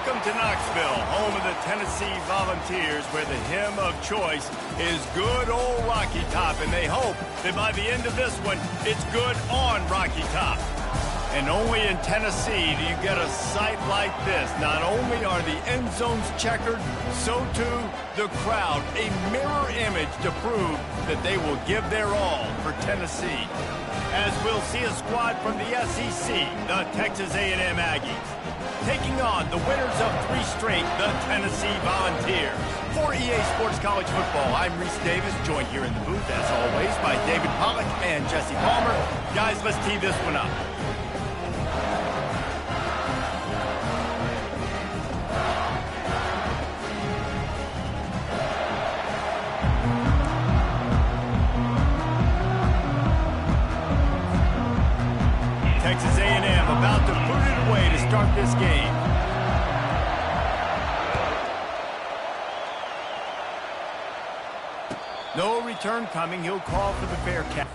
Welcome to Knoxville, home of the Tennessee Volunteers, where the hymn of choice is good old Rocky Top, and they hope that by the end of this one, it's good on Rocky Top. And only in Tennessee do you get a sight like this. Not only are the end zones checkered, so too the crowd, a mirror image to prove that they will give their all for Tennessee. As we'll see a squad from the SEC, the Texas A&M Aggies, taking on the winners of 3 straight, the Tennessee Volunteers. For EA Sports College Football, I'm Reese Davis, joined here in the booth, as always, by David Pollack and Jesse Palmer. Guys, let's tee this one up. Texas A&M about to put it away to start this game. No return coming. He'll call for the Bearcat.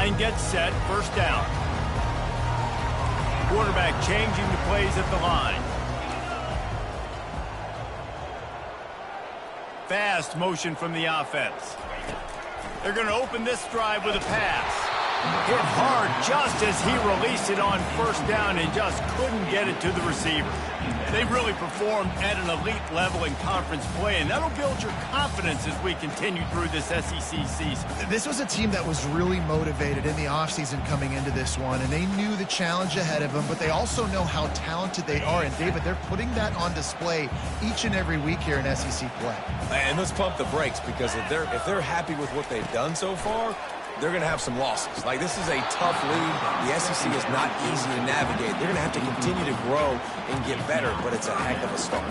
Line gets set, first down. Quarterback changing the plays at the line. Fast motion from the offense. They're going to open this drive with a pass. Hit hard just as he released it on first down and just couldn't get it to the receiver. They really performed at an elite level in conference play, and that'll build your confidence as we continue through this SEC season. This was a team that was really motivated in the offseason coming into this one, and they knew the challenge ahead of them, but they also know how talented they are. And, David, they're putting that on display each and every week here in SEC play. And let's pump the brakes, because if they're happy with what they've done so far, they're going to have some losses. Like, this is a tough league. The SEC is not easy to navigate. They're going to have to continue to grow and get better, but it's a heck of a start.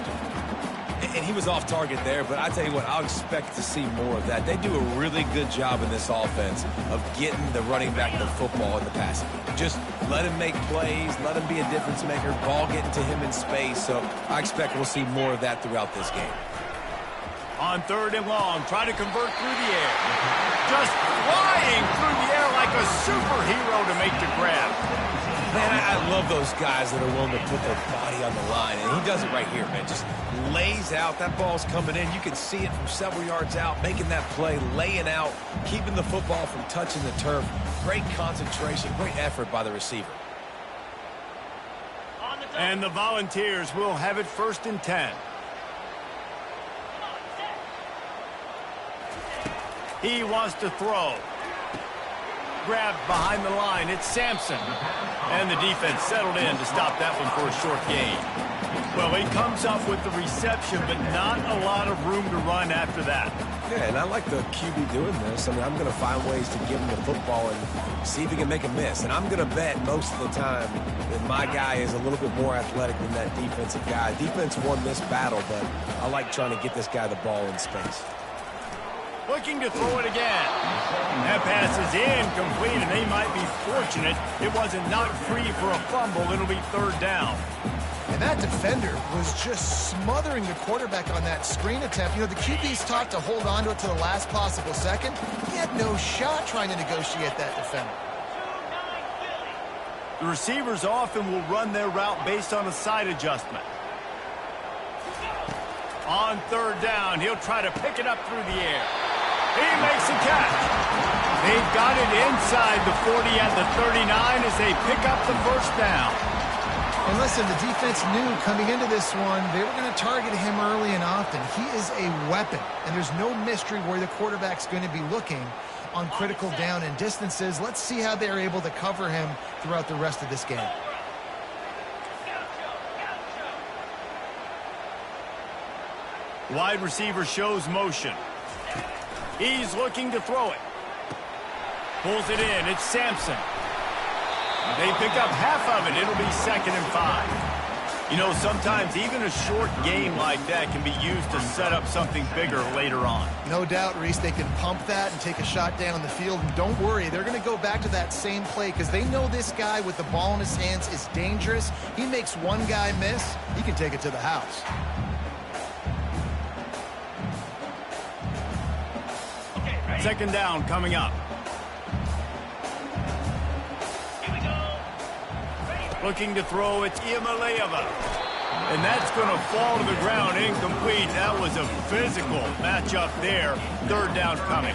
And he was off target there, but I tell you what, I'll expect to see more of that. They do a really good job in this offense of getting the running back the football in the passing game. Just let him make plays, let him be a difference maker, ball getting to him in space. So I expect we'll see more of that throughout this game. On third and long, try to convert through the air. Just flying through the air like a superhero to make the grab. Man, I love those guys that are willing to put their body on the line, and he does it right here, man. Just lays out. That ball's coming in. You can see it from several yards out, making that play, laying out, keeping the football from touching the turf. Great concentration, great effort by the receiver. And the Volunteers will have it 1st and 10. He wants to throw. Grabbed behind the line. It's Sampson. And the defense settled in to stop that one for a short gain. Well, he comes up with the reception, but not a lot of room to run after that. Yeah, and I like the QB doing this. I mean, I'm going to find ways to give him the football and see if he can make a miss. And I'm going to bet most of the time that my guy is a little bit more athletic than that defensive guy. Defense won this battle, but I like trying to get this guy the ball in space. Looking to throw it again. That pass is incomplete, and they might be fortunate it wasn't knocked free for a fumble. It'll be 3rd down. And that defender was just smothering the quarterback on that screen attempt. You know, the QB's taught to hold on to it to the last possible second. He had no shot trying to negotiate that defender. The receivers often will run their route based on a side adjustment. On 3rd down, he'll try to pick it up through the air. He makes a catch. They've got it inside the 40 at the 39 as they pick up the 1st down. And listen, the defense knew coming into this one, they were going to target him early and often. He is a weapon, and there's no mystery where the quarterback's going to be looking on critical down and distances. Let's see how they're able to cover him throughout the rest of this game. Wide receiver shows motion. He's looking to throw it. Pulls it in. It's Sampson. They pick up half of it. It'll be 2nd and 5. You know, sometimes even a short game like that can be used to set up something bigger later on. No doubt, Reese, they can pump that and take a shot down on the field. And don't worry, they're going to go back to that same play because they know this guy with the ball in his hands is dangerous. He makes one guy miss, he can take it to the house. Second down coming up. Looking to throw, it's Iamaleava. And that's going to fall to the ground incomplete. That was a physical matchup there. 3rd down coming.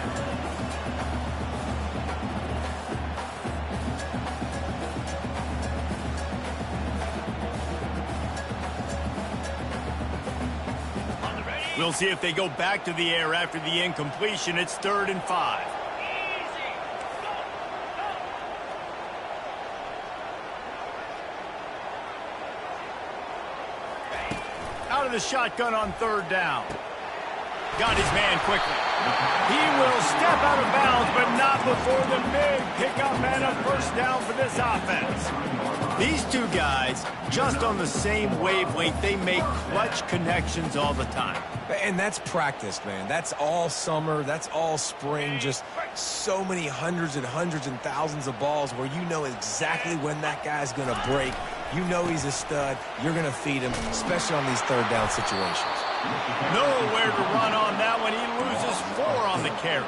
We'll see if they go back to the air after the incompletion. It's 3rd and 5. Out of the shotgun on 3rd down. Got his man quickly. He will step out of bounds, but not before the big pickup and a 1st down for this offense. These two guys, just on the same wavelength, they make clutch connections all the time. And that's practice, man. That's all summer. That's all spring. Just so many hundreds and thousands of balls where you know exactly when that guy's going to break. You know he's a stud. You're going to feed him, especially on these 3rd down situations. Nowhere to run on that one. He loses 4 on the carry.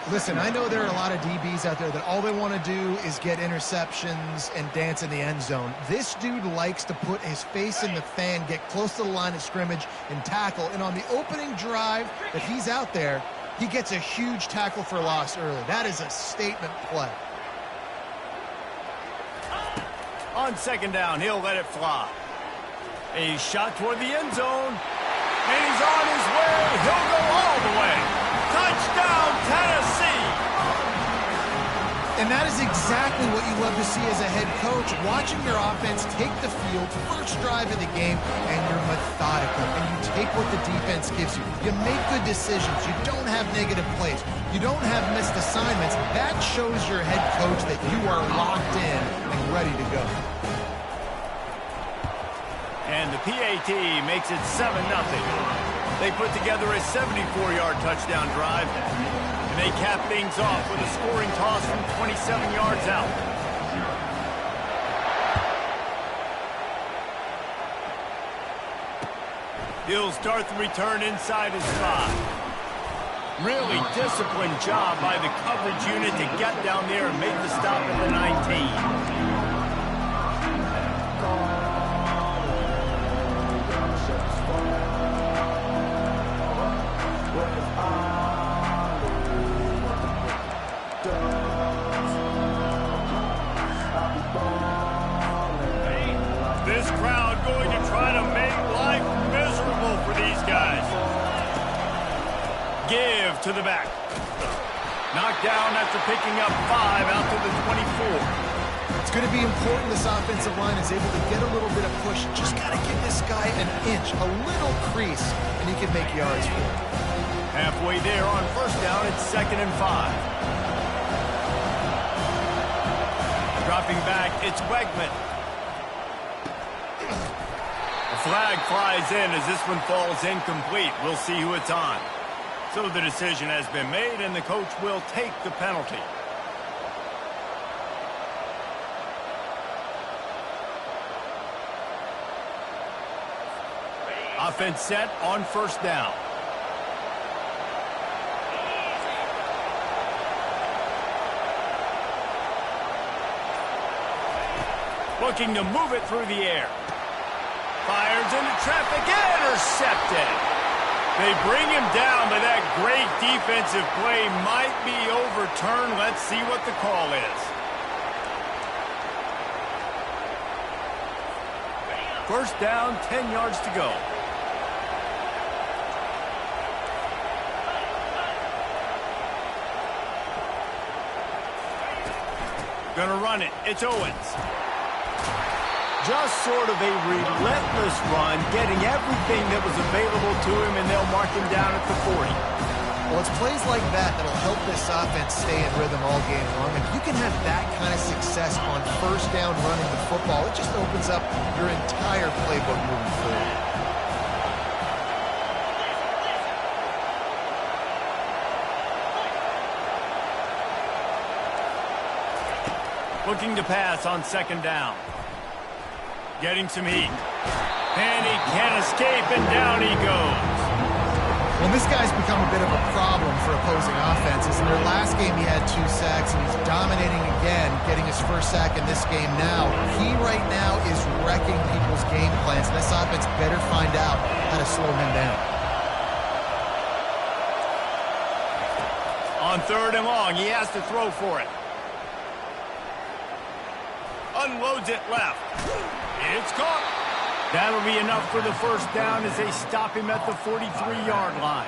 Listen, I know there are a lot of DBs out there that all they want to do is get interceptions and dance in the end zone. This dude likes to put his face in the fan, get close to the line of scrimmage, and tackle. And on the opening drive that he's out there, he gets a huge tackle for loss early. That is a statement play. On second down, he'll let it fly. A shot toward the end zone. And he's on his way. He'll go all the way. Touchdown, Tennessee! And that is exactly what you love to see as a head coach, watching your offense take the field, first drive of the game, and you're methodical, and you take what the defense gives you. You make good decisions. You don't have negative plays. You don't have missed assignments. That shows your head coach that you are locked in and ready to go. And the PAT makes it 7-0. They put together a 74-yard touchdown drive. And they cap things off with a scoring toss from 27 yards out. He'll start the return inside his 5. Really disciplined job by the coverage unit to get down there and make the stop at the 19. This crowd going to try to make life miserable for these guys. Give to the back. Knocked down after picking up 5 out to the 24. It's going to be important this offensive line is able to get a little bit of push. Just got to give this guy an inch, a little crease, and he can make yards for it. Halfway there on first down, it's 2nd and 5. Dropping back, it's Wegman. The flag flies in as this one falls incomplete. We'll see who it's on. So the decision has been made, and the coach will take the penalty. Offense set on first down. Looking to move it through the air. Fires into traffic, intercepted. They bring him down, but that great defensive play might be overturned. Let's see what the call is. First down, 10 yards to go. Gonna run it. It's Owens. Just sort of a relentless run, getting everything that was available to him, and they'll mark him down at the 40. Well, it's plays like that that'll help this offense stay in rhythm all game long. If you can have that kind of success on first down running the football, it just opens up your entire playbook moving forward. Looking to pass on second down. Getting some heat. And he can't escape, and down he goes. Well, this guy's become a bit of a problem for opposing offenses. In their last game, he had 2 sacks, and he's dominating again, getting his first sack in this game now. He right now is wrecking people's game plans, and this offense better find out how to slow him down. On third and long, he has to throw for it. Unloads it left. It's caught. That'll be enough for the first down as they stop him at the 43-yard line.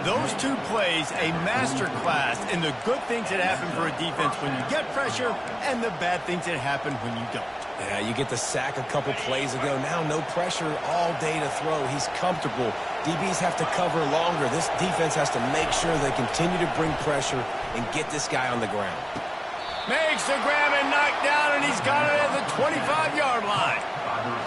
Those 2 plays, a master class in the good things that happen for a defense when you get pressure and the bad things that happen when you don't. Yeah, you get the sack a couple plays ago. Now no pressure all day to throw. He's comfortable. DBs have to cover longer. This defense has to make sure they continue to bring pressure and get this guy on the ground. Makes the grab and knock down, and he's got it at the 25-yard line.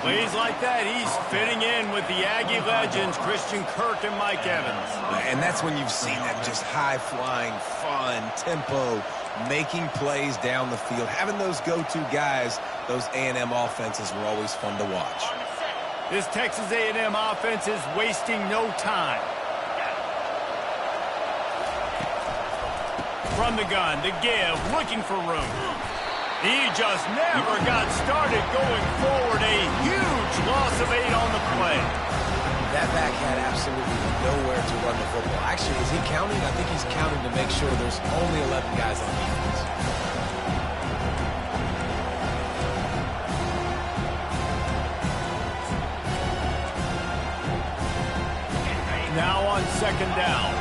Plays like that, he's fitting in with the Aggie legends, Christian Kirk and Mike Evans. And that's when you've seen them just high-flying, fun, tempo, making plays down the field. Having those go-to guys, those A&M offenses were always fun to watch. This Texas A&M offense is wasting no time. from the gun to give, looking for room. He just never got started going forward. A huge loss of 8 on the play. That back had absolutely nowhere to run the football. Actually, is he counting? I think he's counting to make sure there's only 11 guys on defense. Now on second down.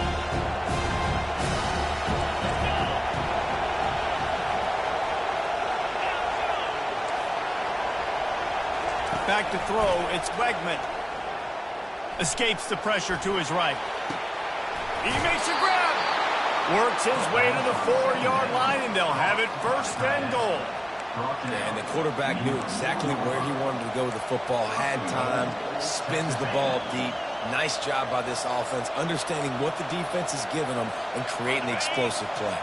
Back to throw, it's Wegman. Escapes the pressure to his right. He makes a grab. Works his way to the 4-yard line, and they'll have it first and goal. And the quarterback knew exactly where he wanted to go with the football, had time, spins the ball deep. Nice job by this offense, understanding what the defense is giving them and creating the explosive play.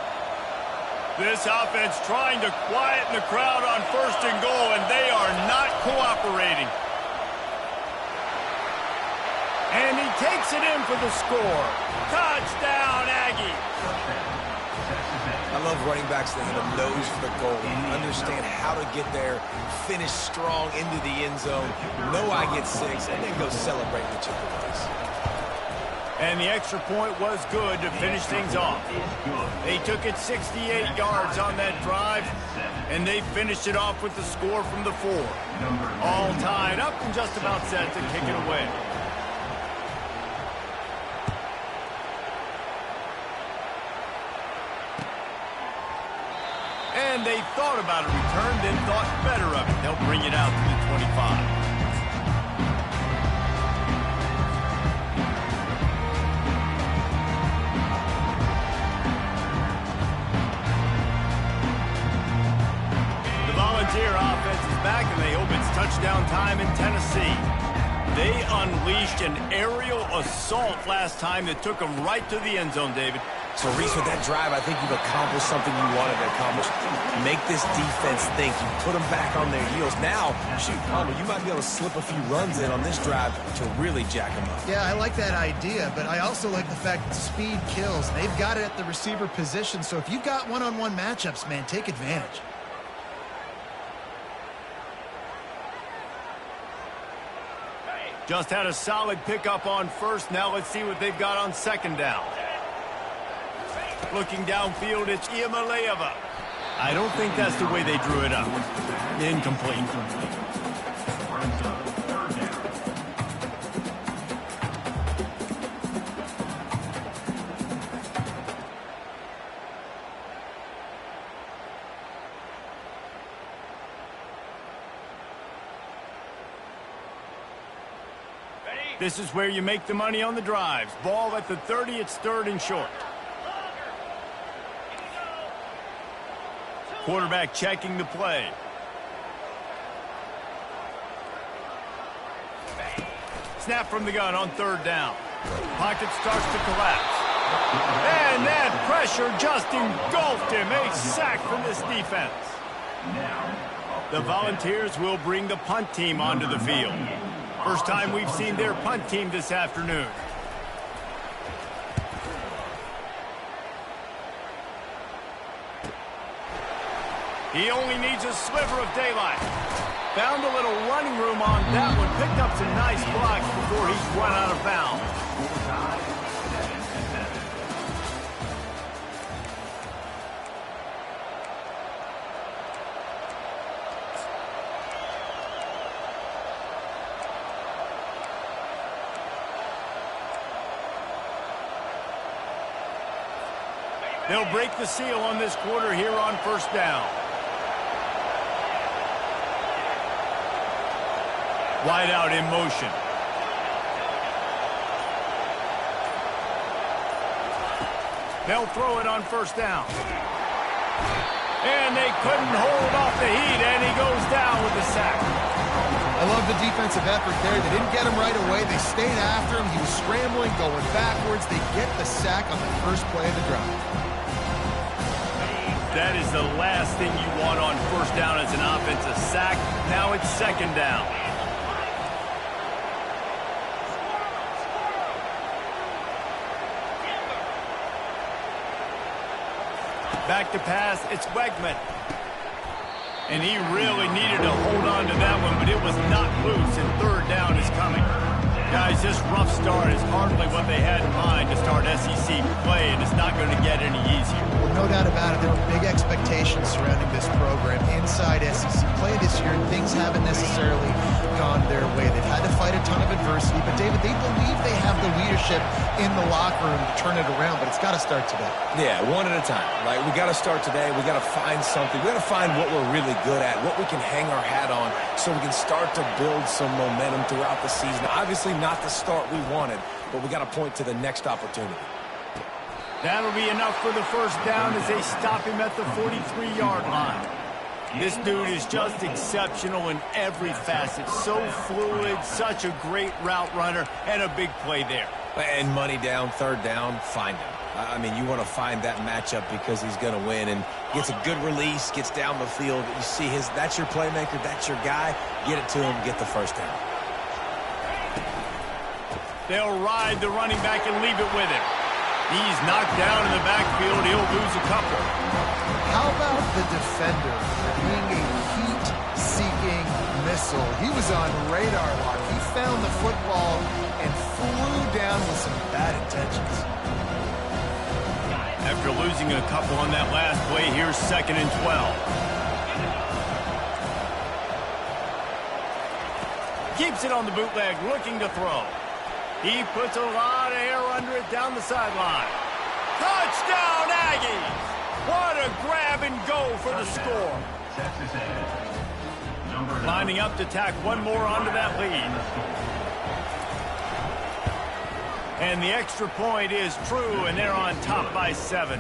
This offense trying to quieten the crowd on first and goal, and they are not cooperating. And he takes it in for the score. Touchdown, Aggie. I love running backs that have a nose for the goal, understand how to get there, finish strong into the end zone, know I get 6, and then go celebrate the chicken race. And the extra point was good to finish things off. They took it 68 yards on that drive, and they finished it off with the score from the 4. All tied up and just about set to kick it away. And they thought about a return, then thought better of it. They'll bring it out to the 25. The Volunteer offense is back, and they hope it's touchdown time in Tennessee. They unleashed an aerial assault last time that took them right to the end zone, David. So, Reese, with that drive, I think you've accomplished something you wanted to accomplish. Make this defense think. You put them back on their heels. Now, shoot, Palmer, you might be able to slip a few runs in on this drive to really jack them up. Yeah, I like that idea, but I also like the fact that speed kills. They've got it at the receiver position, so if you've got one-on-one matchups, man, take advantage. Just had a solid pickup on first. Now let's see what they've got on second down. Looking downfield, it's Iamaleava. I don't think that's the way they drew it up. Incomplete. This is where you make the money on the drives. Ball at the 30, it's 3rd and short. Quarterback checking the play. Snap from the gun on 3rd down. Pocket starts to collapse. And that pressure just engulfed him. A sack from this defense. The Volunteers will bring the punt team onto the field. First time we've seen their punt team this afternoon. He only needs a sliver of daylight. Found a little running room on that one. Picked up some nice blocks before he's run out of bounds. They'll break the seal on this quarter here on first down. Wide out in motion. They'll throw it on first down. And they couldn't hold off the heat, and he goes down with the sack. I love the defensive effort there. They didn't get him right away. They stayed after him. He was scrambling, going backwards. They get the sack on the first play of the drive. That is the last thing you want on first down as an offensive sack. Now it's second down. Back to pass, it's Wegman. And he really needed to hold on to that one, but it was not loose, and third down is coming. Guys, this rough start is hardly what they had in mind to start SEC play, and it's not going to get any easier. Well, no doubt about it. There were big expectations surrounding this program inside SEC play this year, and things haven't necessarily gone their way. They've had to fight a ton of adversity, but, David, they believe they have the leadership in the locker room to turn it around, but it's got to start today. Yeah, one at a time. Like, we got to start today. We got to find something. We got to find what we're really good at, what we can hang our hat on, so we can start to build some momentum throughout the season. Obviously, not the start we wanted, but we got to point to the next opportunity. That'll be enough for the first down as they stop him at the 43-yard line. This dude is just exceptional in every facet. So fluid, such a great route runner, and a big play there. And money down, third down, find him. I mean, you want to find that matchup because he's going to win, and gets a good release, gets down the field. You see that's your playmaker, that's your guy. Get it to him, get the first down. They'll ride the running back and leave it with him. He's knocked down in the backfield. He'll lose a couple. How about the defender being a heat-seeking missile? He was on radar lock. He found the football and flew down with some bad intentions. After losing a couple on that last play, here's 2nd and 12. Keeps it on the bootleg, looking to throw. He puts a lot of air under it down the sideline. Touchdown, Aggies! What a grab and go for the score. Lining up to tack one more onto that lead. And the extra point is true, and they're on top by 7.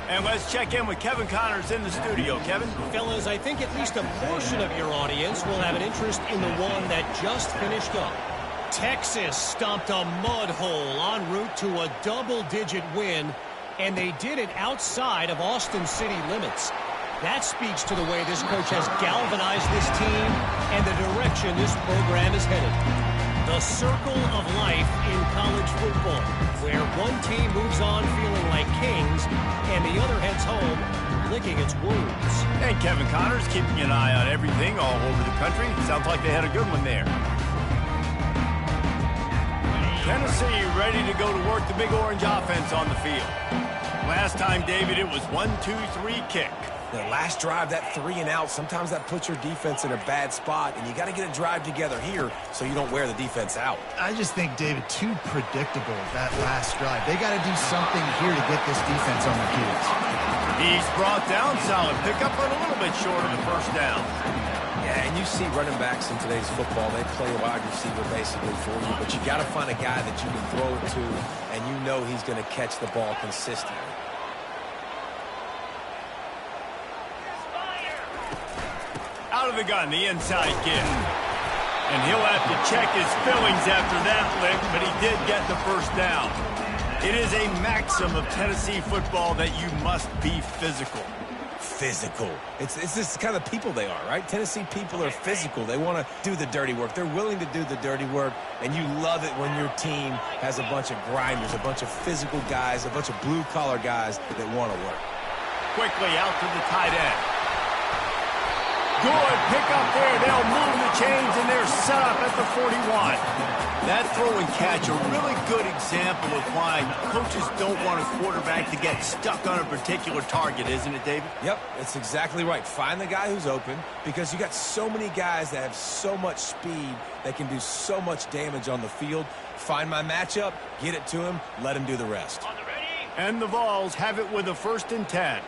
And let's check in with Kevin Connors in the studio. Kevin? Fellas, I think at least a portion of your audience will have an interest in the one that just finished up. Texas stomped a mud hole en route to a double-digit win, and they did it outside of Austin city limits. That speaks to the way this coach has galvanized this team and the direction this program is headed. The circle of life in college football, where one team moves on feeling like kings and the other heads home licking its wounds. And Kevin Connors keeping an eye on everything all over the country. Sounds like they had a good one there. Tennessee ready to go to work the Big Orange offense on the field. Last time, David, it was 1-2-3 kick. The last drive, that 3 and out, sometimes that puts your defense in a bad spot, and you got to get a drive together here so you don't wear the defense out. I just think, David, too predictable, that last drive. They got to do something here to get this defense on their heels. He's brought down solid pickup, but a little bit short of the first down. Yeah, and you see running backs in today's football, they play a wide receiver basically for you, but you got to find a guy that you can throw it to, and you know he's going to catch the ball consistently. Out of the gun, the inside kid. And he'll have to check his fillings after that lick, but he did get the first down. It is a maxim of Tennessee football that you must be physical. Physical. It's just kind of people they are, right? Tennessee people are physical. They want to do the dirty work. They're willing to do the dirty work, and you love it when your team has a bunch of grinders, a bunch of physical guys, a bunch of blue-collar guys that want to work. Quickly out to the tight end. Good pick up there. They'll move the chains, and they're set up at the 41. That throw and catch, a really good example of why coaches don't want a quarterback to get stuck on a particular target, isn't it, David? Yep, that's exactly right. Find the guy who's open, because you got so many guys that have so much speed that can do so much damage on the field. Find my matchup, get it to him, let him do the rest. And the Vols have it with a 1st and 10.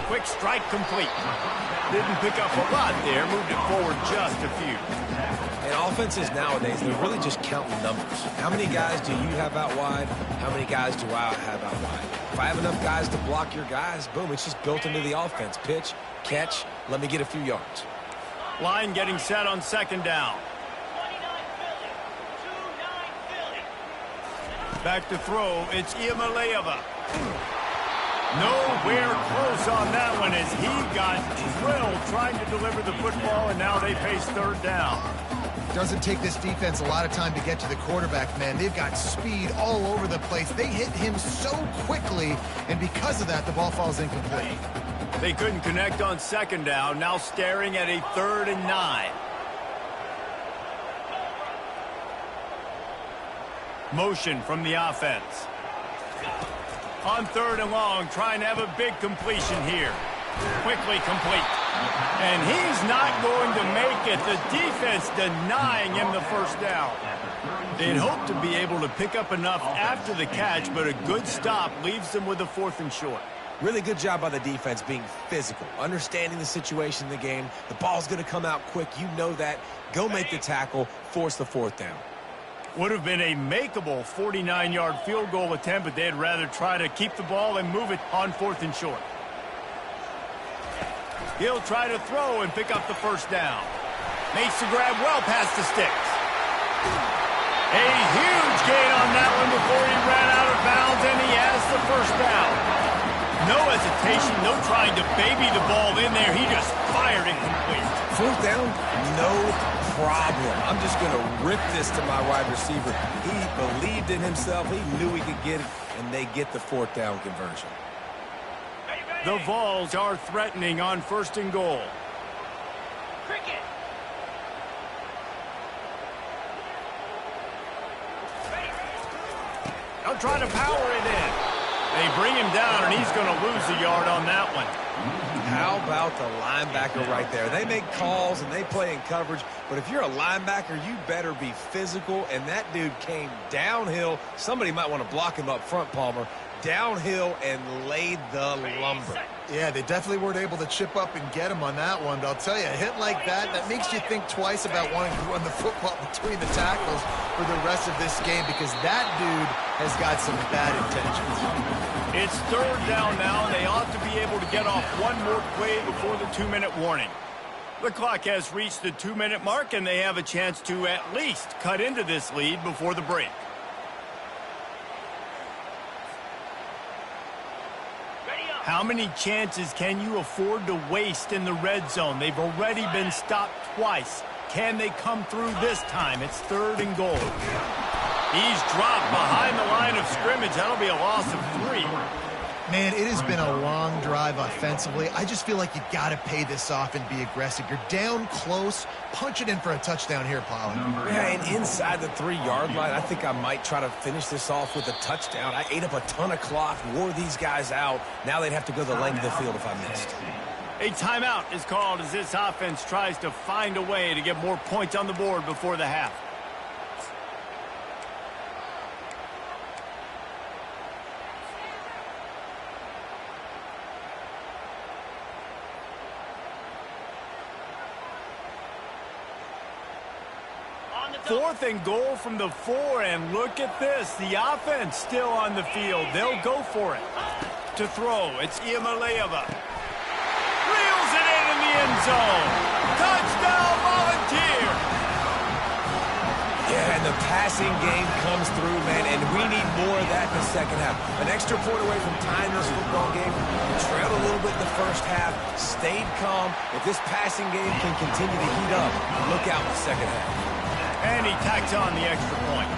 Quick strike complete. Didn't pick up a lot there. Moved it forward just a few. And offenses nowadays, they're really just counting numbers. How many guys do you have out wide? How many guys do I have out wide? If I have enough guys to block your guys, boom, it's just built into the offense. Pitch, catch, let me get a few yards. Line getting set on 2nd down. Back to throw. It's Iamaleava. Nowhere close on that one as he got drilled trying to deliver the football, and now they face 3rd down. Doesn't take this defense a lot of time to get to the quarterback, man. They've got speed all over the place. They hit him so quickly, and because of that, the ball falls incomplete. They couldn't connect on second down, now staring at a 3rd and 9. Motion from the offense. On 3rd and long, trying to have a big completion here. Quickly complete. And he's not going to make it. The defense denying him the first down. They'd hoped to be able to pick up enough after the catch, but a good stop leaves them with a 4th and short. Really good job by the defense being physical, understanding the situation in the game. The ball's going to come out quick. You know that. Go make the tackle, force the 4th down. Would have been a makeable 49-yard field goal attempt, but they'd rather try to keep the ball and move it on 4th and short. He'll try to throw and pick up the first down. Makes the grab well past the sticks. A huge gain on that one before he ran out of bounds, and he has the first down. No hesitation, no trying to baby the ball in there. He just fired it complete. 4th down, no problem. I'm just going to rip this to my wide receiver. He believed in himself. He knew he could get it, and they get the 4th down conversion. The Vols are threatening on 1st and goal. Cricket. They'll try to power it in. They bring him down, and he's going to lose a yard on that one. How about the linebacker right there? They make calls and they play in coverage, but if you're a linebacker, you better be physical, and that dude came downhill. Somebody might want to block him up front, Palmer. Downhill and laid the lumber. Yeah, they definitely weren't able to chip up and get him on that one. But I'll tell you, a hit like that, that makes you think twice about wanting to run the football between the tackles for the rest of this game, because that dude has got some bad intentions. It's 3rd down now, and they ought to be able to get off one more play before the 2-minute warning. The clock has reached the 2-minute mark, and they have a chance to at least cut into this lead before the break. How many chances can you afford to waste in the red zone? They've already been stopped twice. Can they come through this time? It's 3rd and goal. He's dropped behind the line of scrimmage. That'll be a loss of 3. Man, it has been a long drive offensively. I just feel like you got to pay this off and be aggressive. You're down close. Punch it in for a touchdown here, Pollard. Yeah, and inside the 3-yard line, I think I might try to finish this off with a touchdown. I ate up a ton of clock, wore these guys out. Now they'd have to go the length of the field if I missed. A timeout is called as this offense tries to find a way to get more points on the board before the half. Fourth and goal from the 4, and look at this. The offense still on the field. They'll go for it. To throw, it's Iamaleava. Reels it in the end zone. Touchdown, Volunteer! Yeah, and the passing game comes through, man, and we need more of that in the second half. An extra point away from tying this football game. We trailed a little bit in the first half, stayed calm. If this passing game can continue to heat up, look out in the second half. And he tacks on the extra point.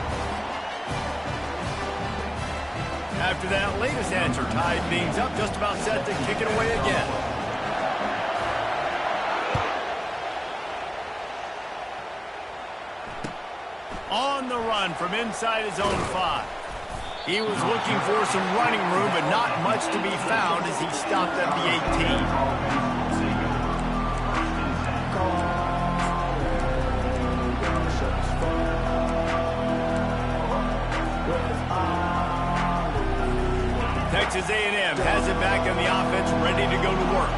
After that latest answer, tied things up, just about set to kick it away again. On the run from inside his own 5. He was looking for some running room, but not much to be found as he stopped at the 18. Texas A&M has it back in the offense, ready to go to work.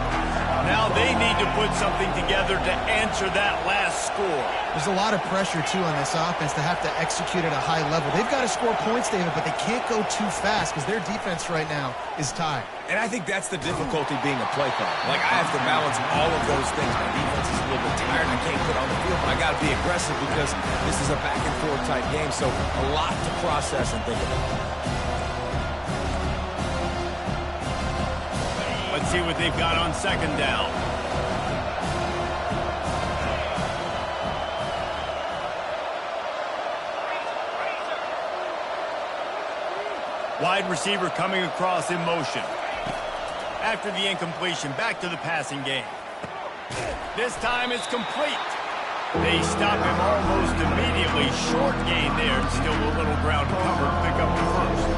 Now they need to put something together to answer that last score. There's a lot of pressure, too, on this offense to have to execute at a high level. They've got to score points, David, but they can't go too fast because their defense right now is tired. And I think that's the difficulty being a play caller. Like, I have to balance all of those things. My defense is a little bit tired. I can't put on the field, but I got to be aggressive because this is a back-and-forth type game, so a lot to process and think about. Let's see what they've got on second down. Wide receiver coming across in motion. After the incompletion, back to the passing game. This time it's complete. They stop him almost immediately. Short gain there, and still a little ground to cover to pick up the first.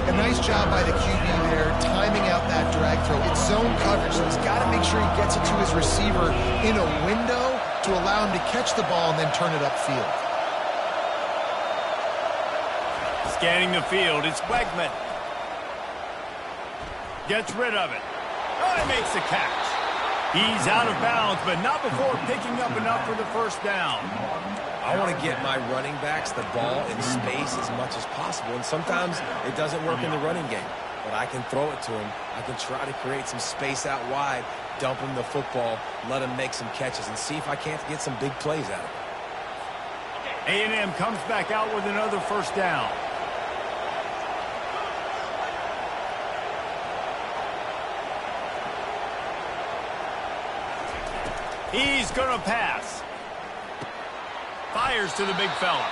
A nice job by the QB there, timing out that drag throw. It's zone coverage, so he's got to make sure he gets it to his receiver in a window to allow him to catch the ball and then turn it upfield. Scanning the field, it's Wegman. Gets rid of it. Oh, he makes the catch. He's out of bounds, but not before picking up enough for the first down. I want to get my running backs the ball in space as much as possible, and sometimes it doesn't work in the running game. But I can throw it to him. I can try to create some space out wide, dump him the football, let him make some catches, and see if I can't get some big plays out of it. A&M comes back out with another first down. He's going to pass. Fires to the big fella.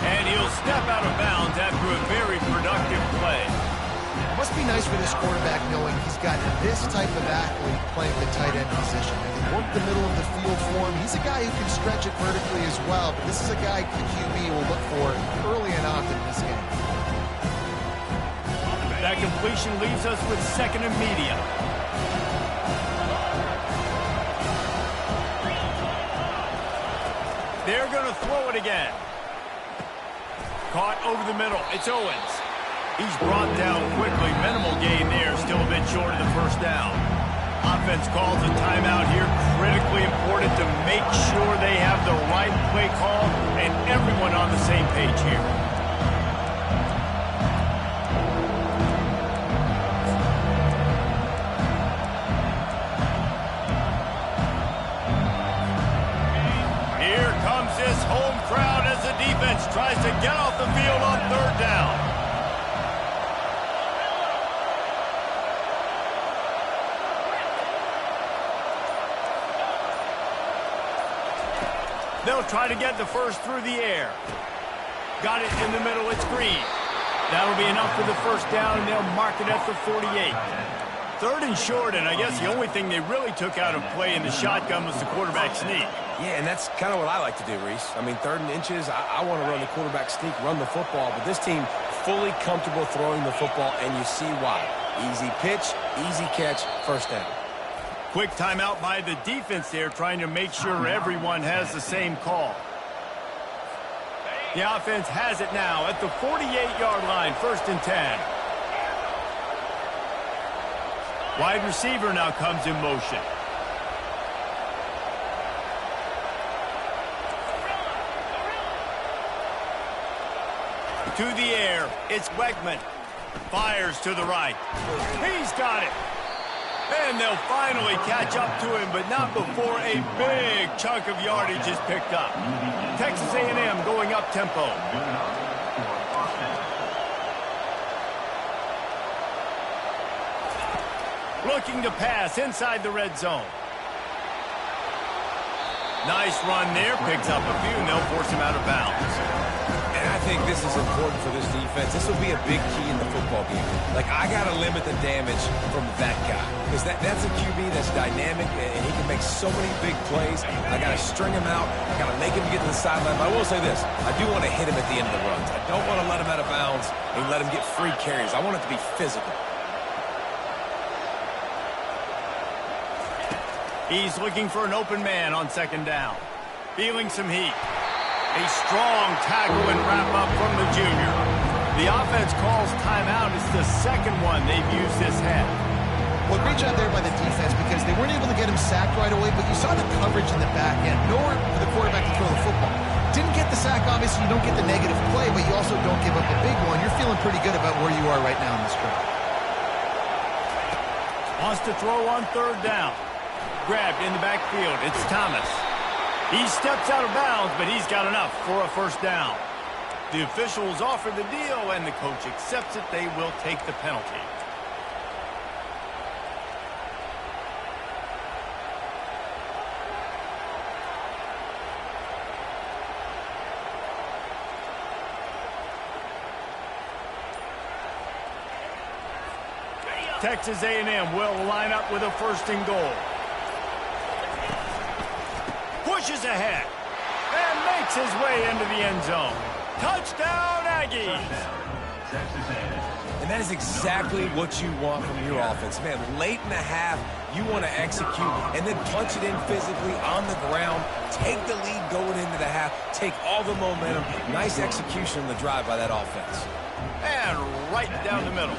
And he'll step out of bounds after a very productive play. It must be nice for this quarterback knowing he's got this type of athlete playing the tight end position. And they work the middle of the field for him. He's a guy who can stretch it vertically as well, but this is a guy the QB will look for early and often in this game. That completion leaves us with second and medium. They're going to throw it again. Caught over the middle. It's Owens. He's brought down quickly. Minimal gain there. Still a bit short of the first down. Offense calls a timeout here. Critically important to make sure they have the right play call and everyone on the same page here. This home crowd as the defense tries to get off the field on third down. They'll try to get the first through the air. Got it in the middle. It's Green. That'll be enough for the first down, and they'll mark it at the 48. Third and short, and I guess the only thing they really took out of play in the shotgun was the quarterback sneak. Yeah, and that's kind of what I like to do, Reese. I mean, third and inches, I want to run the quarterback sneak, run the football, but this team fully comfortable throwing the football, and you see why. Easy pitch, easy catch, first down. Quick timeout by the defense there, trying to make sure everyone has the same call. The offense has it now at the 48-yard line, 1st and 10. Wide receiver now comes in motion. To the air, it's Wegman. Fires to the right. He's got it. And they'll finally catch up to him, but not before a big chunk of yardage is picked up. Texas A&M going up tempo. Looking to pass inside the red zone. Nice run there. Picks up a few, and they'll force him out of bounds. And I think this is important for this defense. This will be a big key in the football game. Like, I got to limit the damage from that guy. Because that's a QB that's dynamic, and he can make so many big plays. I got to string him out. I got to make him get to the sideline. But I will say this. I do want to hit him at the end of the runs. I don't want to let him out of bounds and let him get free carries. I want it to be physical. He's looking for an open man on second down. Feeling some heat. A strong tackle and wrap-up from the junior. The offense calls timeout. It's the second one they've used this half. Well, great job there by the defense because they weren't able to get him sacked right away, but you saw the coverage in the back end. Nowhere for the quarterback to throw the football. Didn't get the sack, obviously. You don't get the negative play, but you also don't give up a big one. You're feeling pretty good about where you are right now in this drive. Wants to throw on third down. Grabbed in the backfield. It's Thomas. He steps out of bounds, but he's got enough for a first down. The officials offer the deal, and the coach accepts it. They will take the penalty. Texas A&M will line up with a 1st and goal. Pushes ahead and makes his way into the end zone. Touchdown, Aggies! And that is exactly what you want from your offense. Man, late in the half, you want to execute and then punch it in physically on the ground, take the lead going into the half, take all the momentum. Nice execution on the drive by that offense. And right down the middle.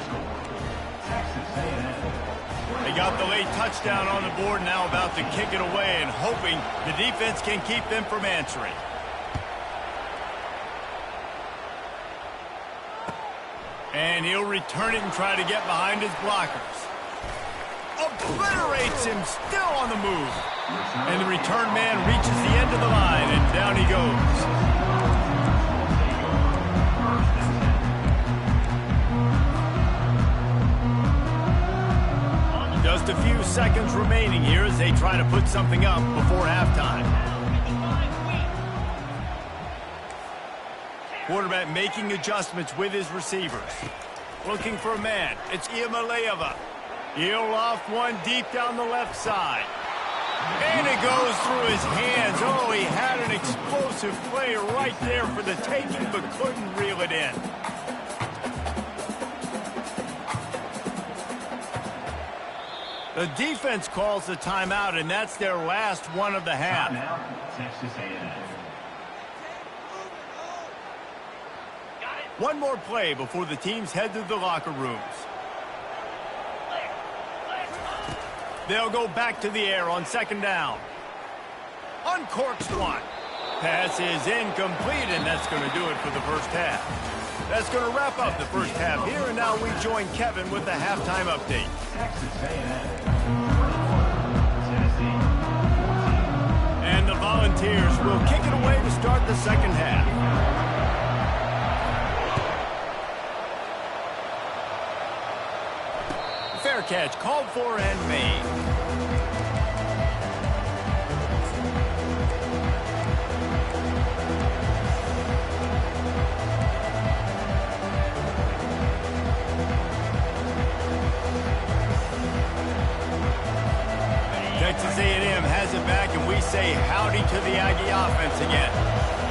They got the late touchdown on the board, now about to kick it away and hoping the defense can keep them from answering. And he'll return it and try to get behind his blockers. Obliterates him, still on the move. And the return man reaches the end of the line, and down he goes. Just a few seconds remaining here as they try to put something up before halftime. Quarterback making adjustments with his receivers. Looking for a man. It's Iamaleava. He'll loft one deep down the left side. And it goes through his hands. Oh, he had an explosive play right there for the taking, but couldn't reel it in. The defense calls the timeout, and that's their last one of the half. Texas A&M. One more play before the teams head to the locker rooms. They'll go back to the air on 2nd down. Uncorks one. Pass is incomplete, and that's going to do it for the first half. That's going to wrap up the first half here, and now we join Kevin with the halftime update. And the Volunteers will kick it away to start the second half. Fair catch called for and made. Texas A&M has it back, and we say howdy to the Aggie offense again.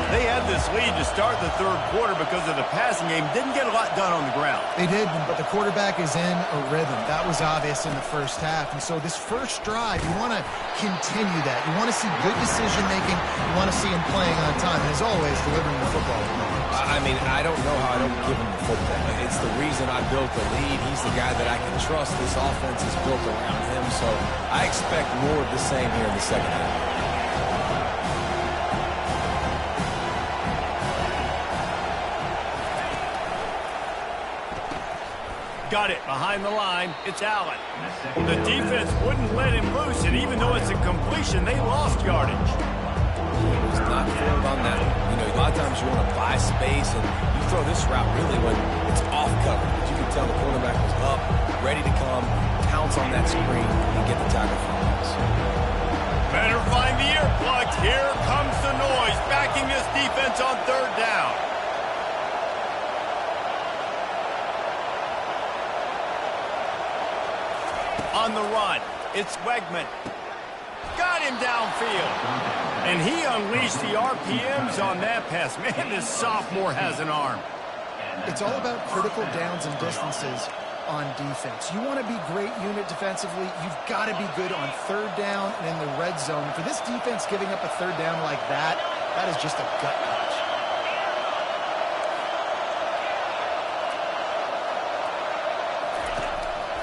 They had this lead to start the 3rd quarter because of the passing game. Didn't get a lot done on the ground. They did, but the quarterback is in a rhythm. That was obvious in the first half. And so this first drive, you want to continue that. You want to see good decision-making. You want to see him playing on time. And as always, delivering the football. I mean, I don't know how I don't give him the football. It's the reason I built the lead. He's the guy that I can trust. This offense is built around him. So I expect more of the same here in the second half. Got it behind the line. It's Allen. The defense wouldn't let him loose, and even though it's a completion, they lost yardage. He's not fooled on that. You know, a lot of times you want to buy space, and you throw this route really when it's off cover. But you can tell the quarterback was up, ready to come, pounce on that screen, and get the tackle for us. Better find the earplugs. Here comes the noise, backing this defense on 3rd down. On the run, it's Wegman. Got him downfield. And he unleashed the RPMs on that pass. Man, this sophomore has an arm. It's all about critical downs and distances on defense. You want to be great unit defensively. You've got to be good on 3rd down and in the red zone. For this defense giving up a 3rd down like that, that is just a gut punch.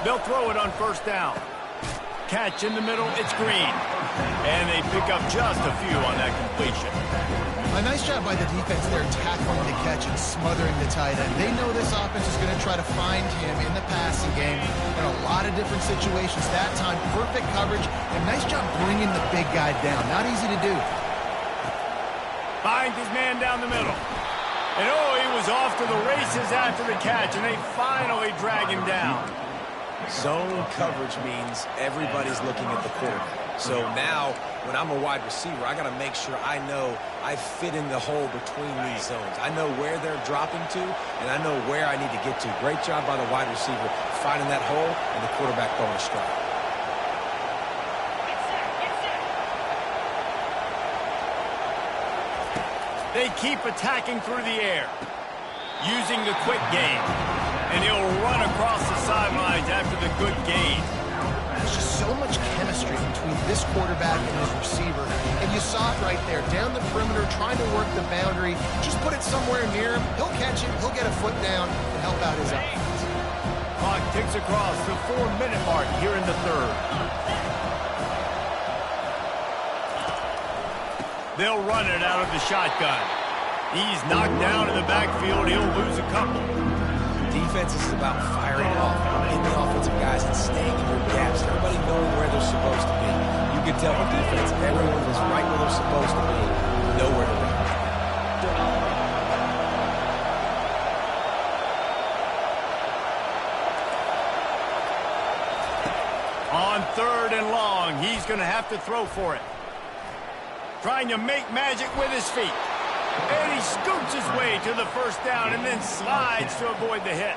They'll throw it on 1st down. Catch in the middle, it's Green. And they pick up just a few on that completion. A nice job by the defense there tackling the catch and smothering the tight end. They know this offense is going to try to find him in the passing game in a lot of different situations. That time, perfect coverage, and nice job bringing the big guy down. Not easy to do. Finds his man down the middle. And oh, he was off to the races after the catch, and they finally drag him down. Zone coverage means everybody's looking at the quarterback. So now, when I'm a wide receiver, I got to make sure I know I fit in the hole between these zones. I know where they're dropping to, and I know where I need to get to. Great job by the wide receiver finding that hole and the quarterback throwing a strike. They keep attacking through the air, using the quick game. And he'll run across the sidelines after the good gain. There's just so much chemistry between this quarterback and his receiver. And you saw it right there, down the perimeter, trying to work the boundary. Just put it somewhere near him. He'll catch it. He'll get a foot down and help out his offense. Clock ticks across the 4-minute mark here in the third. They'll run it out of the shotgun. He's knocked down in the backfield. He'll lose a couple. Defense is about firing off, hitting the offensive guys and staying in their gaps. Everybody knowing where they're supposed to be. You can tell the defense, everyone is right where they're supposed to be, nowhere to run. On 3rd and long, he's going to have to throw for it. Trying to make magic with his feet. And he scoots his way to the first down and then slides to avoid the hit.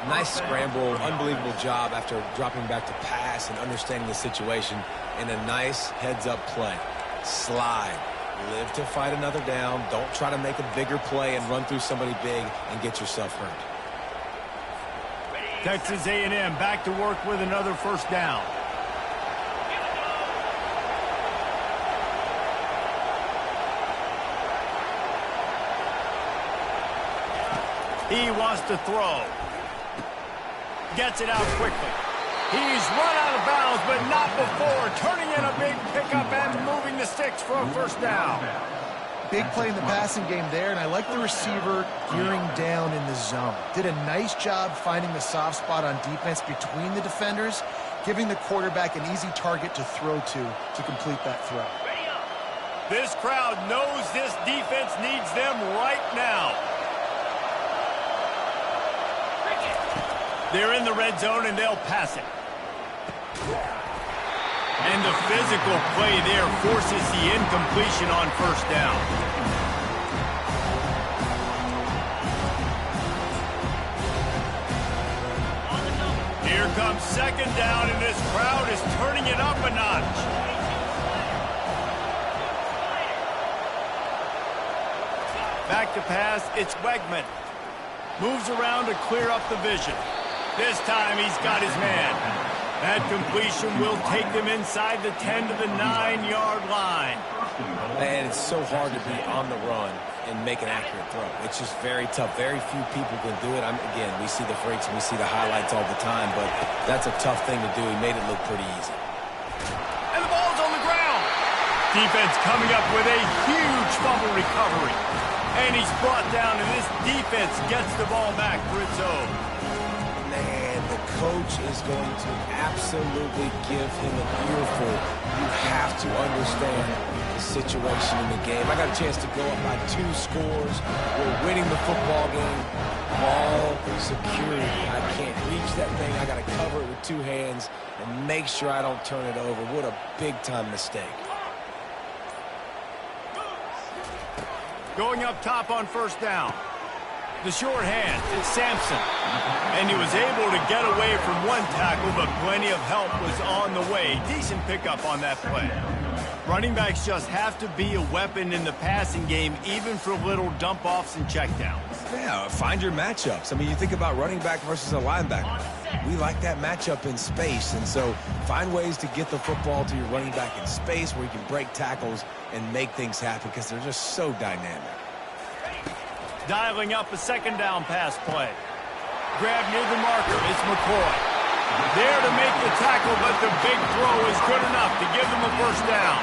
Nice scramble, unbelievable job after dropping back to pass and understanding the situation, and a nice heads-up play. Slide. Live to fight another down. Don't try to make a bigger play and run through somebody big and get yourself hurt. Texas A&M back to work with another first down. He wants to throw. Gets it out quickly. He's run out of bounds, but not before. Turning in a big pickup and moving the sticks for a first down. Big play in the passing game there, and I like the receiver gearing down in the zone. Did a nice job finding the soft spot on defense between the defenders, giving the quarterback an easy target to throw to complete that throw. This crowd knows this defense needs them right now. They're in the red zone, and they'll pass it. And the physical play there forces the incompletion on first down. Here comes second down, and this crowd is turning it up a notch. Back to pass, it's Wegman. Moves around to clear up the vision. This time he's got his man. That completion will take them inside the 10 to the 9-yard line. And it's so hard to be on the run and make an accurate throw. It's just very tough. Very few people can do it. Again, we see the freaks and we see the highlights all the time, but that's a tough thing to do. He made it look pretty easy. And the ball's on the ground. Defense coming up with a huge fumble recovery. And he's brought down, and this defense gets the ball back for its own. Man, the coach is going to absolutely give him an earful. You have to understand the situation in the game. I got a chance to go up by 2 scores. We're winning the football game. Ball security. I can't reach that thing. I got to cover it with 2 hands and make sure I don't turn it over. What a big-time mistake. Going up top on first down. The short hand, it's Sampson. And he was able to get away from one tackle, but plenty of help was on the way. Decent pickup on that play. Running backs just have to be a weapon in the passing game, even for little dump-offs and checkdowns. Yeah, find your matchups. I mean, you think about running back versus a linebacker. We like that matchup in space, and so find ways to get the football to your running back in space where you can break tackles and make things happen because they're just so dynamic. Dialing up a second down pass play. Grab near the marker. It's McCoy. There to make the tackle, but the big throw is good enough to give them a first down.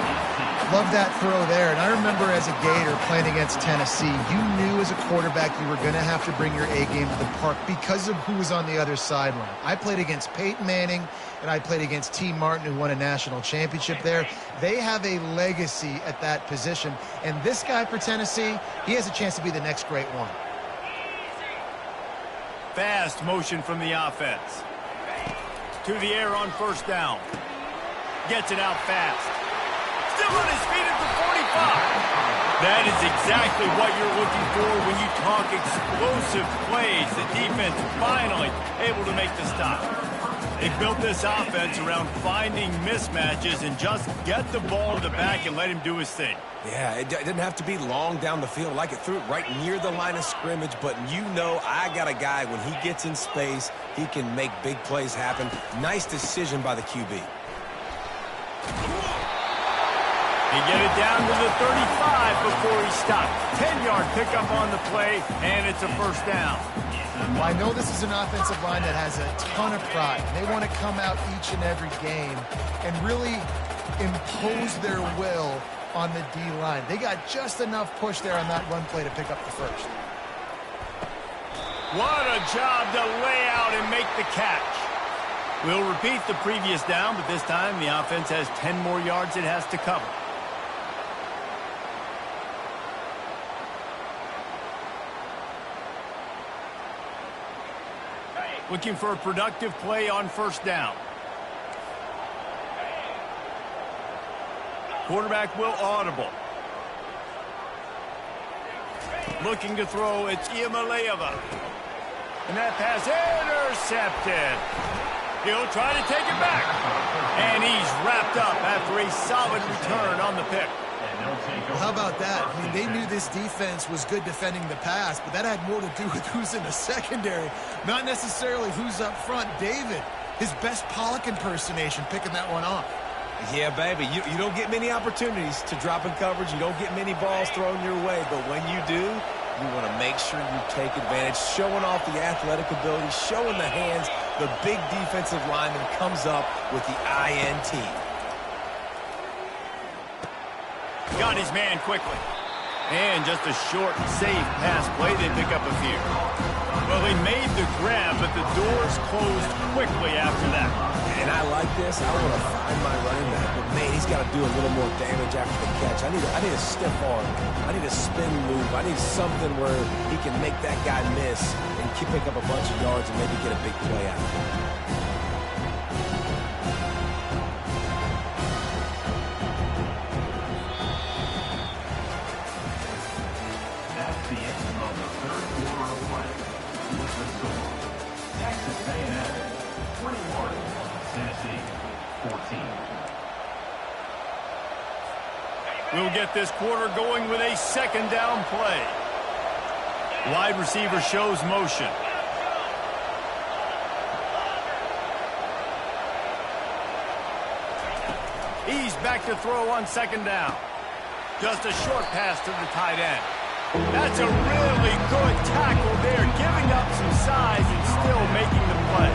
Love that throw there. And I remember as a Gator playing against Tennessee, you knew as a quarterback you were going to have to bring your A game to the park because of who was on the other sideline. I played against Peyton Manning, and I played against T. Martin, who won a national championship there. They have a legacy at that position. And this guy for Tennessee, he has a chance to be the next great one. Fast motion from the offense. To the air on first down. Gets it out fast. Still on his feet at the 45. That is exactly what you're looking for when you talk explosive plays. The defense finally able to make the stop. They built this offense around finding mismatches and just get the ball to the back and let him do his thing. Yeah, it didn't have to be long down the field. Like it threw it right near the line of scrimmage, but you know I got a guy, when he gets in space, he can make big plays happen. Nice decision by the QB. He get it down to the 35 before he stopped. 10-yard pickup on the play, and it's a first down. Well, I know this is an offensive line that has a ton of pride. They want to come out each and every game and really impose their will on the D-line. They got just enough push there on that run play to pick up the first. What a job to lay out and make the catch. We'll repeat the previous down, but this time the offense has 10 more yards it has to cover. Looking for a productive play on first down. Quarterback will audible. Looking to throw, it's Iamaleava. And that pass intercepted. He'll try to take it back. And he's wrapped up after a solid return on the pick. Well, how about that? I mean, they knew this defense was good defending the pass, but that had more to do with who's in the secondary, not necessarily who's up front. David, his best Pollock impersonation, picking that one off. Yeah, baby, you don't get many opportunities to drop in coverage. You don't get many balls thrown your way, but when you do, you want to make sure you take advantage, showing off the athletic ability, showing the hands. The big defensive lineman comes up with the INT. Got his man quickly. And just a short, safe pass play. They pick up a few. Well, they made the grab, but the doors closed quickly after that. And I like this. I want to find my running back, but man, he's got to do a little more damage after the catch. I need a stiff arm. I need a spin move. I need something where he can make that guy miss and pick up a bunch of yards and maybe get a big play out of it. We'll get this quarter going with a second down play. Wide receiver shows motion. He's back to throw on second down. Just a short pass to the tight end. That's a really good tackle there, giving up some size and still making the play.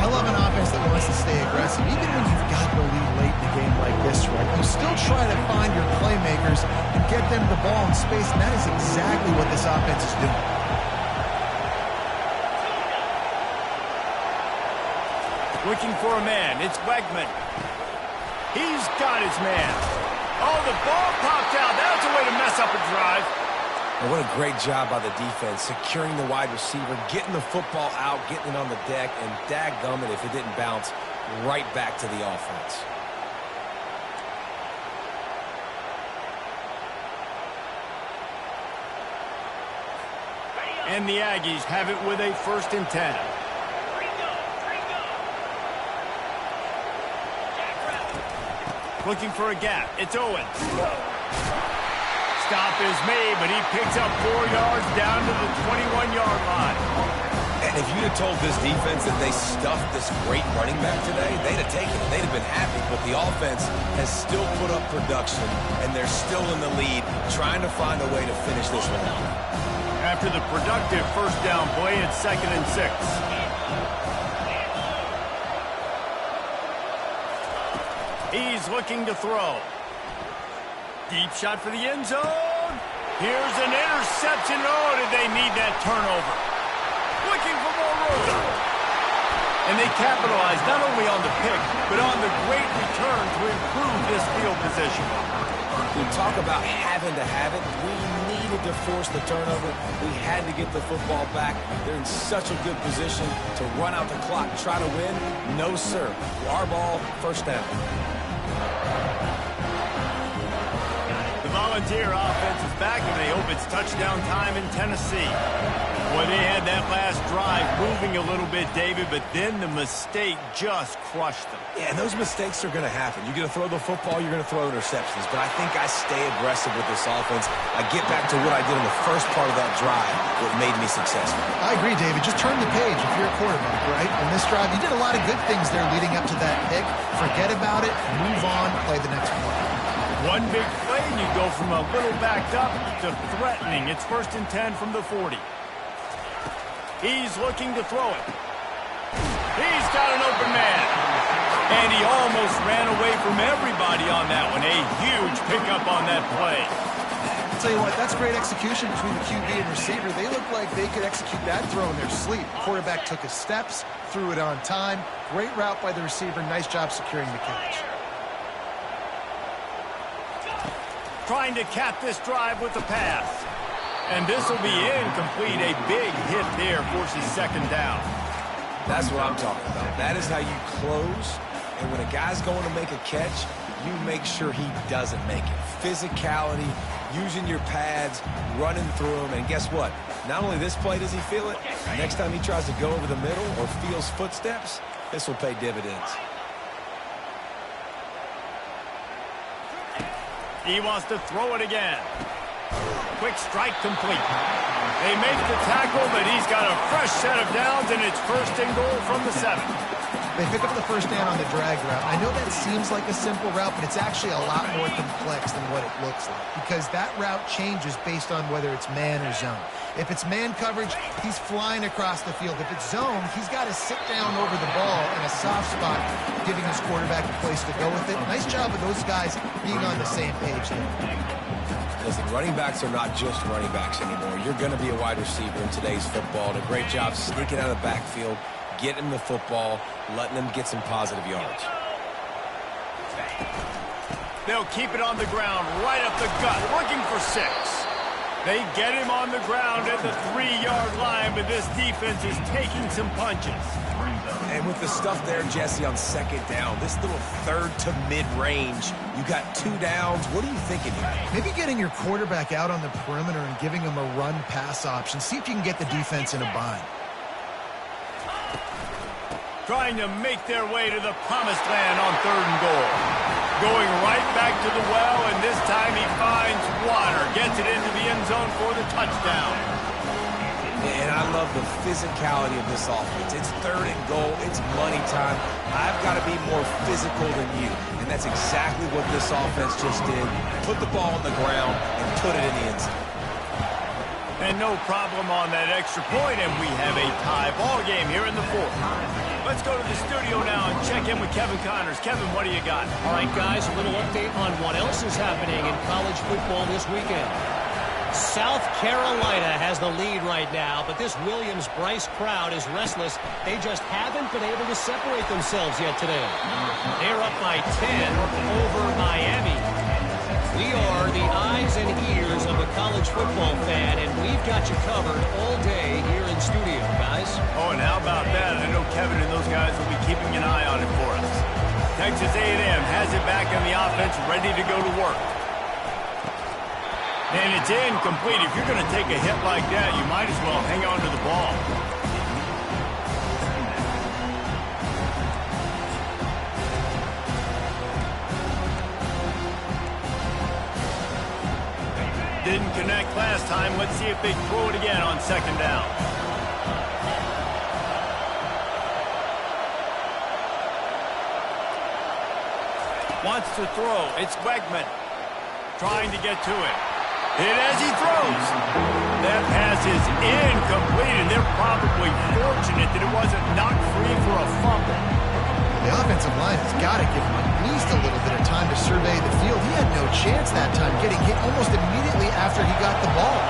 I love an offense that wants to stay aggressive. Even when you've got the lead late in the game like this, right, you still try to find your playmakers and get them the ball in space, and that is exactly what this offense is doing. Looking for a man. It's Wegman. He's got his man. Oh, the ball popped out. That was a way to mess up a drive. And what a great job by the defense, securing the wide receiver, getting the football out, getting it on the deck, and dadgummit if it didn't bounce right back to the offense. And the Aggies have it with a 1st and 10. Looking for a gap. It's Owens. Stop is made, but he picks up 4 yards down to the 21-yard line. And if you'd have told this defense that they stuffed this great running back today, they'd have taken it. They'd have been happy. But the offense has still put up production, and they're still in the lead, trying to find a way to finish this one out. After the productive first down play, it's 2nd and 6. He's looking to throw. Deep shot for the end zone. Here's an interception. Oh, did they need that turnover? Looking for more room. And they capitalized not only on the pick, but on the great return to improve this field position. We talk about having to have it. We needed to force the turnover. We had to get the football back. They're in such a good position to run out the clock, try to win. No, sir. Our ball, first down. The Volunteer offense is back, and they hope it's touchdown time in Tennessee. Well, they had that last drive moving a little bit, David, but then the mistake just crushed them. Yeah, and those mistakes are going to happen. You're going to throw the football, you're going to throw interceptions. But I think I stay aggressive with this offense. I get back to what I did in the first part of that drive, what made me successful. I agree, David. Just turn the page if you're a quarterback, right? In this drive, you did a lot of good things there leading up to that pick. Forget about it, move on, play the next play. One big play, and you go from a little backed up to threatening. It's 1st and 10 from the 40. He's looking to throw it. He's got an open man. And he almost ran away from everybody on that one. A huge pickup on that play. I'll tell you what, that's great execution between the QB and receiver. They look like they could execute that throw in their sleep. Quarterback took his steps, threw it on time. Great route by the receiver. Nice job securing the catch. Trying to cap this drive with the pass. And this will be incomplete. A big hit there forces 2nd down. That's what I'm talking about. That is how you close. And when a guy's going to make a catch, you make sure he doesn't make it. Physicality, using your pads, running through them. And guess what? Not only this play does he feel it, next time he tries to go over the middle or feels footsteps, this will pay dividends. He wants to throw it again. Quick strike complete. They make the tackle, but he's got a fresh set of downs, and it's 1st and goal from the 7. They pick up the 1st down on the drag route. I know that seems like a simple route, but it's actually a lot more complex than what it looks like because that route changes based on whether it's man or zone. If it's man coverage, he's flying across the field. If it's zone, he's got to sit down over the ball in a soft spot, giving his quarterback a place to go with it. Nice job of those guys being on the same page there. Listen, running backs are not just running backs anymore. You're going to be a wide receiver in today's football. And a great job sneaking out of the backfield, getting the football, letting them get some positive yards. They'll keep it on the ground, right up the gut, looking for 6. They get him on the ground at the 3-yard line, but this defense is taking some punches. And with the stuff there, Jesse, on 2nd down, this little 3rd to mid-range, you got 2 downs. What are you thinking here? Maybe getting your quarterback out on the perimeter and giving him a run-pass option. See if you can get the defense in a bind. Trying to make their way to the promised land on 3rd and goal. Going right back to the well, and this time he finds water. Gets it into the end zone for the touchdown. And I love the physicality of this offense. It's 3rd and goal. It's money time. I've got to be more physical than you. And that's exactly what this offense just did. Put the ball on the ground and put it in the end zone. And no problem on that extra point, and we have a tie ball game here in the 4th. Let's go to the studio now and check in with Kevin Connors. Kevin, what do you got? All right, guys, a little update on what else is happening in college football this weekend. South Carolina has the lead right now, but this Williams-Bryce crowd is restless. They just haven't been able to separate themselves yet today. They're up by 10 over Miami. We are the eyes and ears of a college football fan, and we've got you covered all day here in studio, guys. Oh, and how about that? I know Kevin and those guys will be keeping an eye on it for us. Texas A&M has it back on the offense, ready to go to work. And it's incomplete. If you're going to take a hit like that, you might as well hang on to the ball. Didn't connect last time. Let's see if they throw it again on 2nd down. Wants to throw. It's Wegman trying to get to it. Hit as he throws. That pass is incomplete, and they're probably fortunate that it wasn't knocked free for a fumble. The offensive line has got to give him at least a little bit of time to survey the field. He had no chance that time, getting hit almost immediately after he got the ball.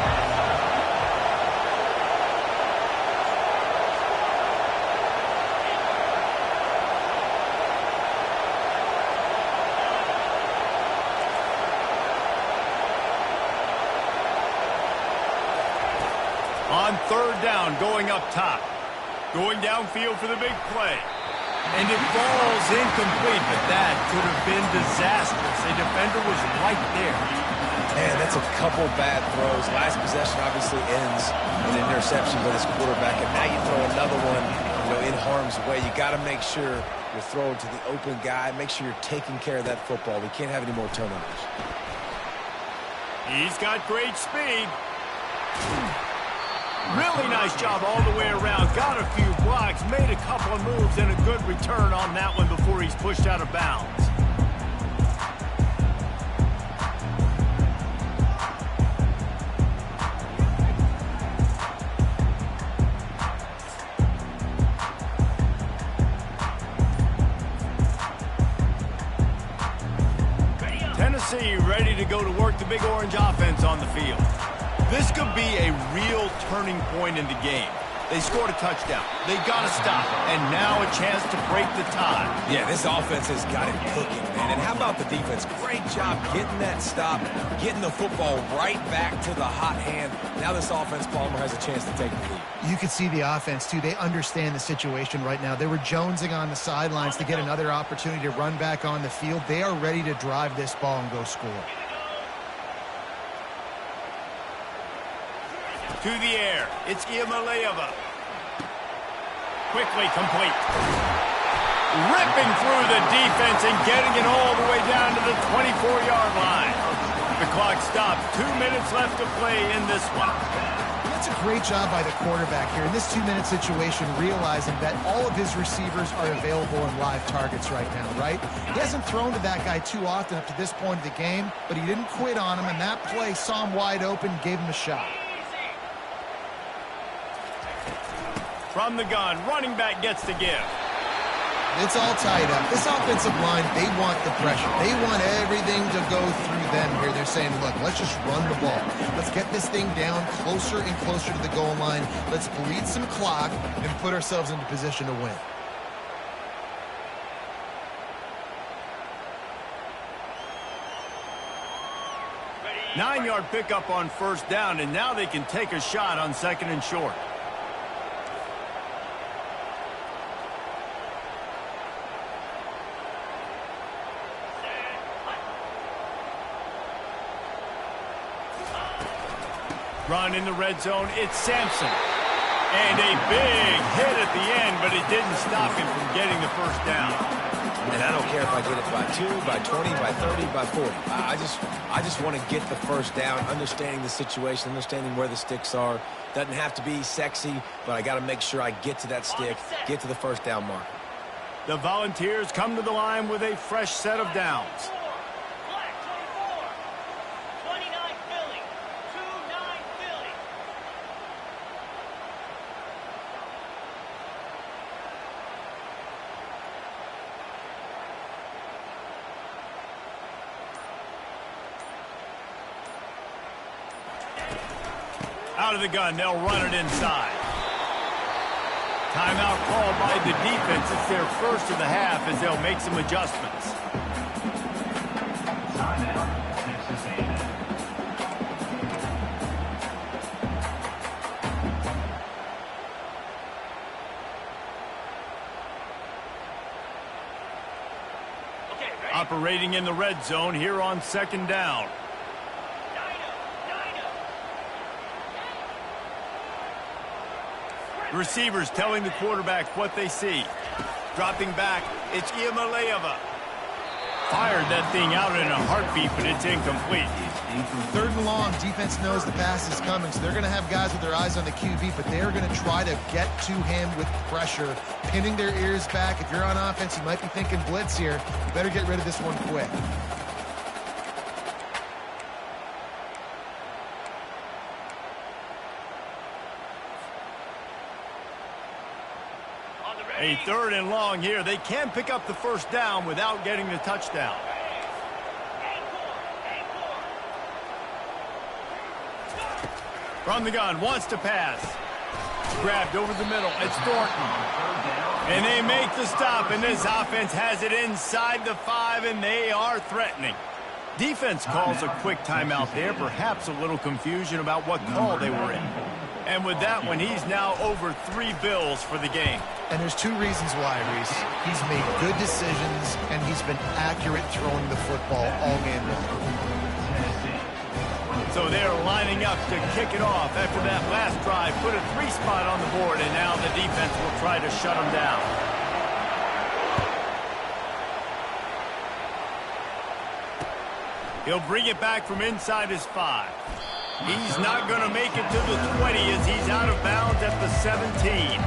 On 3rd down, going up top. Going downfield for the big play. And it falls incomplete, but that could have been disastrous. A defender was right there. Man, that's a couple bad throws. Last possession obviously ends in an interception by this quarterback, and now you throw another one, in harm's way. You got to make sure you're throwing to the open guy. Make sure you're taking care of that football. We can't have any more turnovers. He's got great speed. Really nice job all the way around. Got a few blocks, made a couple of moves, and a good return on that one before he's pushed out of bounds. Tennessee ready to go to work the Big Orange offense on the field. This could be a real turning point in the game. They scored a touchdown. They got to stop. And now a chance to break the tie. Yeah, this offense has got it cooking, man. And how about the defense? Great job getting that stop, getting the football right back to the hot hand. Now this offense, Palmer, has a chance to take the lead. You can see the offense, too. They understand the situation right now. They were jonesing on the sidelines to get another opportunity to run back on the field. They are ready to drive this ball and go score. To the air. It's Iamaleava. Quickly complete. Ripping through the defense and getting it all the way down to the 24-yard line. The clock stops. 2 minutes left to play in this one. That's a great job by the quarterback here in this 2-minute situation, realizing that all of his receivers are available and live targets right now, right? He hasn't thrown to that guy too often up to this point of the game, but he didn't quit on him, and that play saw him wide open, gave him a shot. From the gun, running back gets to give. It's all tied up. This offensive line, they want the pressure. They want everything to go through them here. They're saying, look, let's just run the ball. Let's get this thing down closer and closer to the goal line. Let's bleed some clock and put ourselves into position to win. Ready. 9-yard pickup on first down, and now they can take a shot on second and short. Run in the red zone, it's Sampson. And a big hit at the end, but it didn't stop him from getting the first down. And I don't care if I get it by 2, by 20, by 30, by 40. I just want to get the first down, understanding the situation, understanding where the sticks are. Doesn't have to be sexy, but I got to make sure I get to that stick, get to the first down mark. The Volunteers come to the line with a fresh set of downs. Out of the gun, they'll run it inside. Timeout called by the defense. It's their first of the half as they'll make some adjustments. Operating in the red zone here on second down. Receivers telling the quarterback what they see. Dropping back, it's Iamaleava. Fired that thing out in a heartbeat, but it's incomplete. 3rd and long, defense knows the pass is coming, so they're going to have guys with their eyes on the QB, but they're going to try to get to him with pressure, pinning their ears back. If you're on offense, you might be thinking blitz here. You better get rid of this one quick. A 3rd and long here. They can pick up the first down without getting the touchdown. From the gun, wants to pass. Grabbed over the middle. It's Thornton. And they make the stop, and this offense has it inside the 5, and they are threatening. Defense calls a quick timeout there. Perhaps a little confusion about what call they were in. And with that one, he's now over 3 bills for the game. And there's 2 reasons why, Reese. He's made good decisions, and he's been accurate throwing the football all game long. So they're lining up to kick it off after that last drive. Put a 3 spot on the board, and now the defense will try to shut them down. He'll bring it back from inside his 5. He's not going to make it to the 20 as he's out of bounds at the 17.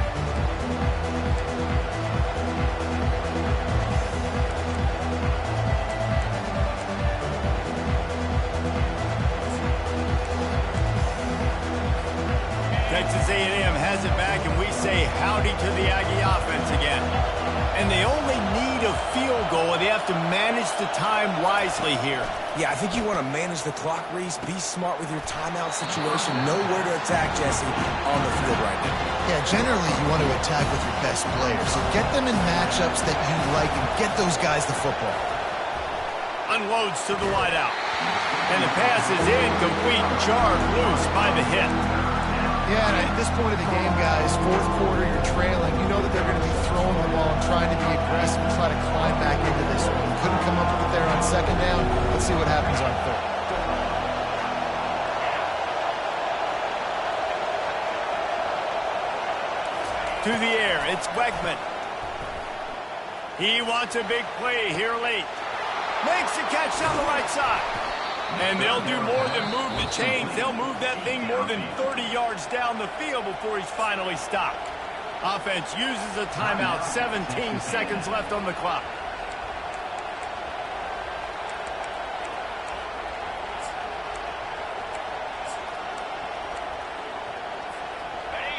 Texas A&M has it back, and we say howdy to the Aggie offense again. And they only need a field goal, and they have to manage the time wisely here. Yeah, I think you want to manage the clock, Reese. Be smart with your timeout situation. Know where to attack, Jesse, on the field right now. Yeah, generally you want to attack with your best players. So get them in matchups that you like and get those guys the football. Unloads to the wideout. And the pass is incomplete, jarred loose by the hit. Yeah, and at this point of the game, guys, 4th quarter, you're trailing. You know that they're going to be throwing the ball and trying to be aggressive and try to climb back into this one. Couldn't come up with it there on 2nd down. Let's see what happens on 3rd. To the air, it's Wegman. He wants a big play here late. Makes the catch down the right side. And they'll do more than move the chains. They'll move that thing more than 30 yards down the field before he's finally stopped. Offense uses a timeout. 17 seconds left on the clock.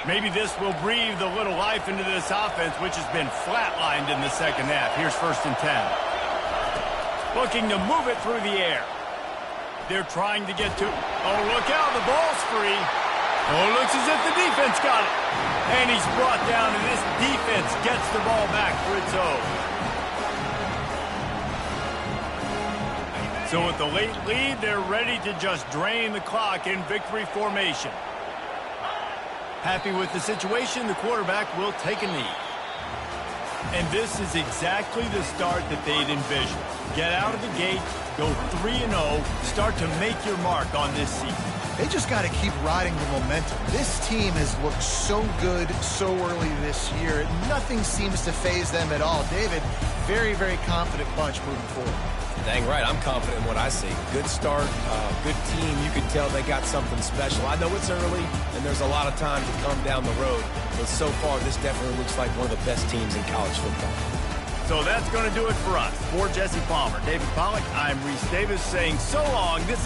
Maybe this will breathe a little life into this offense, which has been flatlined in the 2nd half. Here's 1st and 10. Looking to move it through the air. They're trying to get to... Oh, look out, the ball's free. Oh, looks as if the defense got it. And he's brought down, and this defense gets the ball back for its own. So with the late lead, they're ready to just drain the clock in victory formation. Happy with the situation, the quarterback will take a knee. And this is exactly the start that they'd envisioned. Get out of the gate, go 3-0, start to make your mark on this season. They just got to keep riding the momentum. This team has looked so good so early this year. Nothing seems to faze them at all. David, very, very confident bunch moving forward. Dang right, I'm confident in what I see. Good start, good team. You can tell they got something special. I know it's early, and there's a lot of time to come down the road. But so far, this definitely looks like one of the best teams in college football. So that's going to do it for us. For Jesse Palmer, David Pollack, I'm Reese Davis saying so long. This is